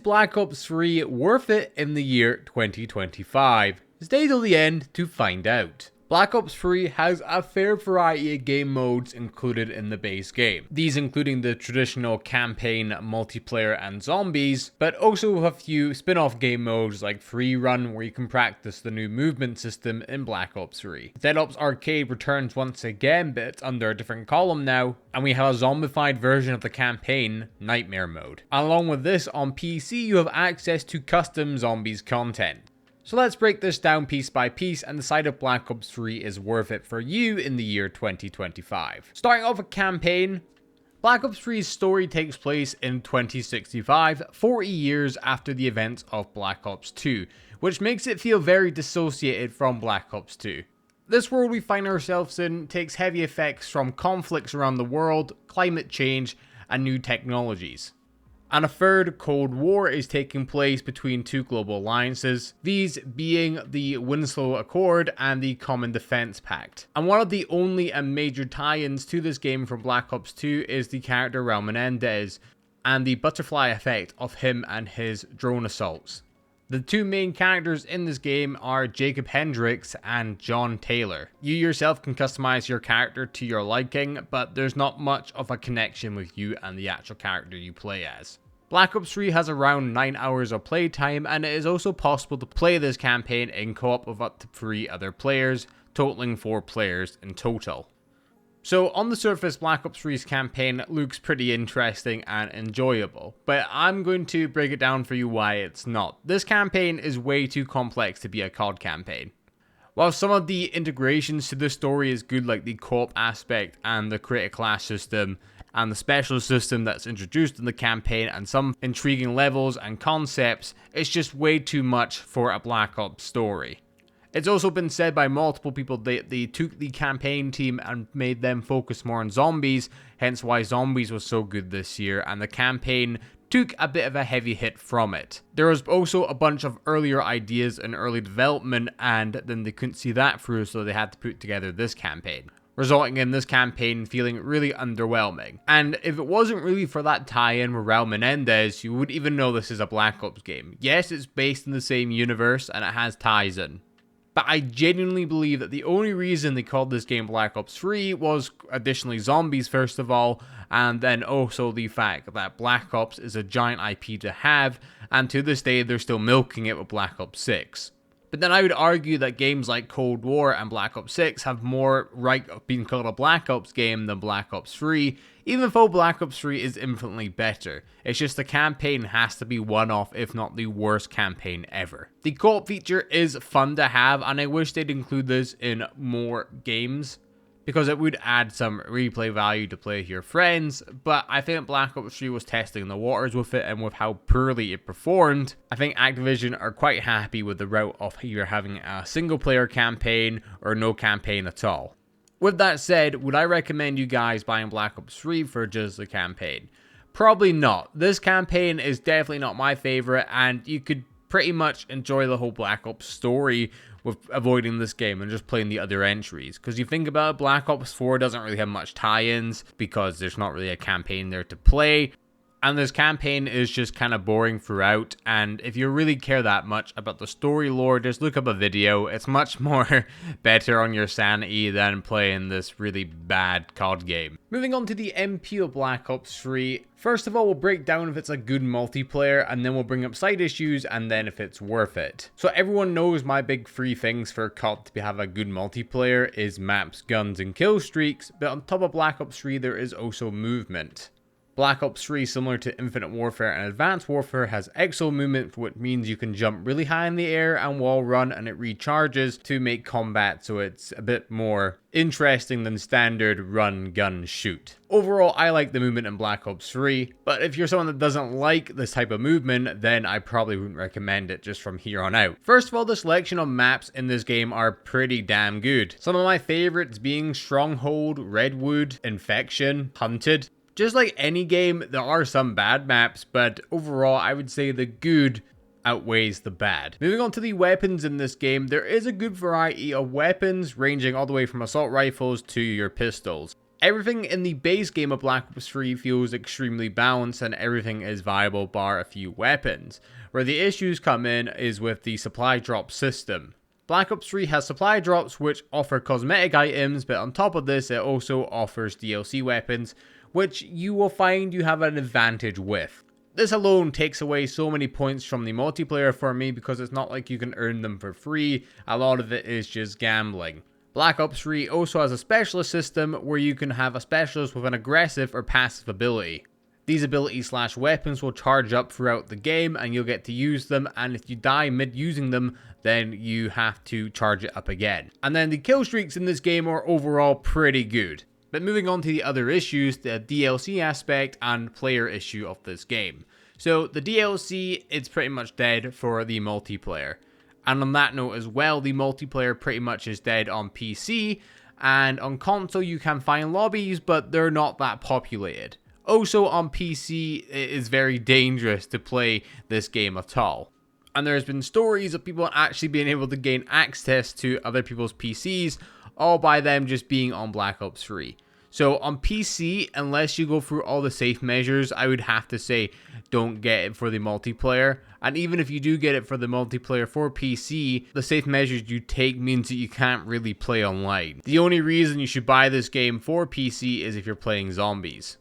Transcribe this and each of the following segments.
Black Ops 3 worth it in the year 2025? Stay till the end to find out. Black Ops 3 has a fair variety of game modes included in the base game. These including the traditional campaign, multiplayer and zombies, but also a few spin-off game modes like Free Run where you can practice the new movement system in Black Ops 3. Dead Ops Arcade returns once again, but it's under a different column now, and we have a zombified version of the campaign, Nightmare Mode. Along with this, on PC you have access to custom zombies content. So let's break this down piece by piece and decide if Black Ops 3 is worth it for you in the year 2025. Starting off with campaign, Black Ops 3's story takes place in 2065, 40 years after the events of Black Ops 2, which makes it feel very dissociated from Black Ops 2. This world we find ourselves in takes heavy effects from conflicts around the world, climate change, and new technologies. And a third Cold War is taking place between two global alliances, these being the Winslow Accord and the Common Defense Pact. And one of the only and major tie-ins to this game from Black Ops 2 is the character Raul Menendez, and the butterfly effect of him and his drone assaults. The two main characters in this game are Jacob Hendricks and John Taylor. You yourself can customize your character to your liking, but there's not much of a connection with you and the actual character you play as. Black Ops 3 has around 9 hours of playtime, and it is also possible to play this campaign in co-op with up to 3 other players, totaling 4 players in total. So on the surface, Black Ops 3's campaign looks pretty interesting and enjoyable, but I'm going to break it down for you why it's not. This campaign is way too complex to be a COD campaign. While some of the integrations to the story is good, like the co-op aspect and the create a class system and the special system that's introduced in the campaign and some intriguing levels and concepts, it's just way too much for a Black Ops story. It's also been said by multiple people that they took the campaign team and made them focus more on zombies, hence why zombies was so good this year, and the campaign took a bit of a heavy hit from it. There was also a bunch of earlier ideas in early development, and then they couldn't see that through, so they had to put together this campaign, resulting in this campaign feeling really underwhelming. And if it wasn't really for that tie-in with Raul Menendez, you wouldn't even know this is a Black Ops game. Yes, it's based in the same universe and it has ties in, but I genuinely believe that the only reason they called this game Black Ops 3 was additionally zombies first of all, and then also the fact that Black Ops is a giant IP to have, and to this day they're still milking it with Black Ops 6. But then I would argue that games like Cold War and Black Ops 6 have more right of being called a Black Ops game than Black Ops 3, even though Black Ops 3 is infinitely better. It's just the campaign has to be one of, if not the worst campaign ever. The co-op feature is fun to have, and I wish they'd include this in more games, because it would add some replay value to play with your friends, but I think Black Ops 3 was testing the waters with it, and with how poorly it performed, I think Activision are quite happy with the route of either having a single player campaign or no campaign at all. With that said, would I recommend you guys buying Black Ops 3 for just the campaign? Probably not. This campaign is definitely not my favorite, and you could pretty much enjoy the whole Black Ops story with avoiding this game and just playing the other entries. Because you think about it, Black Ops 4 doesn't really have much tie-ins because there's not really a campaign there to play. And this campaign is just kind of boring throughout, and if you really care that much about the story lore, just look up a video. It's much more better on your sanity than playing this really bad COD game. Moving on to the MP of Black Ops 3. First of all, we'll break down if it's a good multiplayer, and then we'll bring up side issues, and then if it's worth it. So everyone knows my big 3 things for COD to have a good multiplayer is maps, guns, and kill streaks, but on top of Black Ops 3 there is also movement. Black Ops 3, similar to Infinite Warfare and Advanced Warfare, has exo movement, which means you can jump really high in the air and wall run, and it recharges to make combat so it's a bit more interesting than standard run, gun, shoot. Overall, I like the movement in Black Ops 3, but if you're someone that doesn't like this type of movement, then I probably wouldn't recommend it just from here on out. First of all, the selection of maps in this game are pretty damn good. Some of my favorites being Stronghold, Redwood, Infection, Hunted. Just like any game, there are some bad maps, but overall, I would say the good outweighs the bad. Moving on to the weapons in this game, there is a good variety of weapons, ranging all the way from assault rifles to your pistols. Everything in the base game of Black Ops 3 feels extremely balanced and everything is viable bar a few weapons. Where the issues come in is with the supply drop system. Black Ops 3 has supply drops which offer cosmetic items, but on top of this it also offers DLC weapons, which you will find you have an advantage with. This alone takes away so many points from the multiplayer for me because it's not like you can earn them for free, a lot of it is just gambling. Black Ops 3 also has a specialist system where you can have a specialist with an aggressive or passive ability. These abilities / weapons will charge up throughout the game and you'll get to use them, and if you die mid using them, then you have to charge it up again. And then the kill streaks in this game are overall pretty good. But moving on to the other issues, the DLC aspect and player issue of this game. So the DLC, it's pretty much dead for the multiplayer. And on that note as well, the multiplayer pretty much is dead on PC, and on console you can find lobbies, but they're not that populated. Also on PC, it is very dangerous to play this game at all. And there's been stories of people actually being able to gain access to other people's PCs, all by them just being on Black Ops 3. So on PC, unless you go through all the safe measures, I would have to say don't get it for the multiplayer. And even if you do get it for the multiplayer for PC, the safe measures you take means that you can't really play online. The only reason you should buy this game for PC is if you're playing zombies.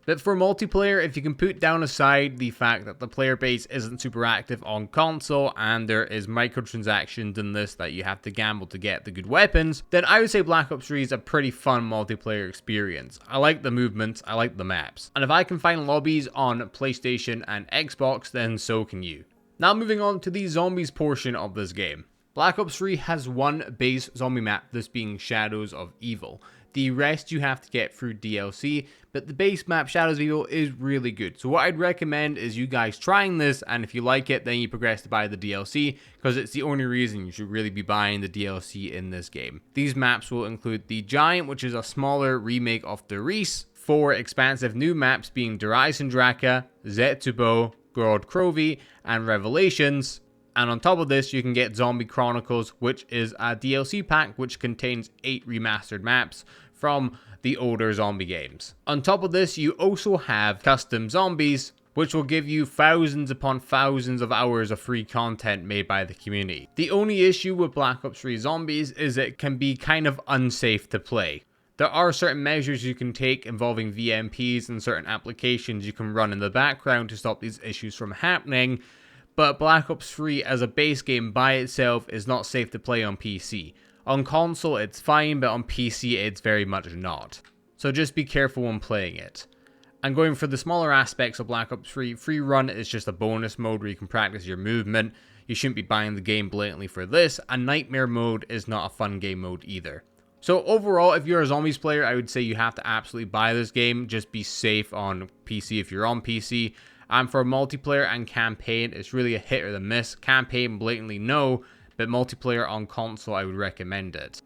But for multiplayer, if you can put down aside the fact that the player base isn't super active on console and there is microtransactions in this that you have to gamble to get the good weapons, then I would say Black Ops 3 is a pretty fun multiplayer experience. I like the movements, I like the maps. And if I can find lobbies on PlayStation and Xbox, then so can you. Now moving on to the zombies portion of this game. Black Ops 3 has one base zombie map, this being Shadows of Evil. The rest you have to get through DLC, but the base map Shadows of Evil is really good. So what I'd recommend is you guys trying this, and if you like it, then you progress to buy the DLC, because it's the only reason you should really be buying the DLC in this game. These maps will include the Giant, which is a smaller remake of the Reese, 4 expansive new maps being Draka, Zetsubo, Gorod Krovi, and Revelations. And on top of this, you can get Zombie Chronicles, which is a DLC pack which contains 8 remastered maps from the older zombie games. On top of this, you also have custom zombies, which will give you thousands upon thousands of hours of free content made by the community. The only issue with Black Ops 3 Zombies is it can be kind of unsafe to play. There are certain measures you can take involving VMPs and certain applications you can run in the background to stop these issues from happening, but Black Ops 3 as a base game by itself is not safe to play on PC. On console it's fine, but on PC it's very much not. So just be careful when playing it. And going for the smaller aspects of Black Ops 3, Free Run is just a bonus mode where you can practice your movement. You shouldn't be buying the game blatantly for this, and Nightmare mode is not a fun game mode either. So overall, if you're a zombies player, I would say you have to absolutely buy this game. Just be safe on PC if you're on PC. And for multiplayer and campaign, it's really a hit or the miss. Campaign, blatantly no, but multiplayer on console, I would recommend it.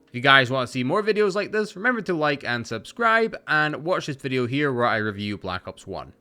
If you guys want to see more videos like this, remember to like and subscribe, and watch this video here where I review Black Ops 1.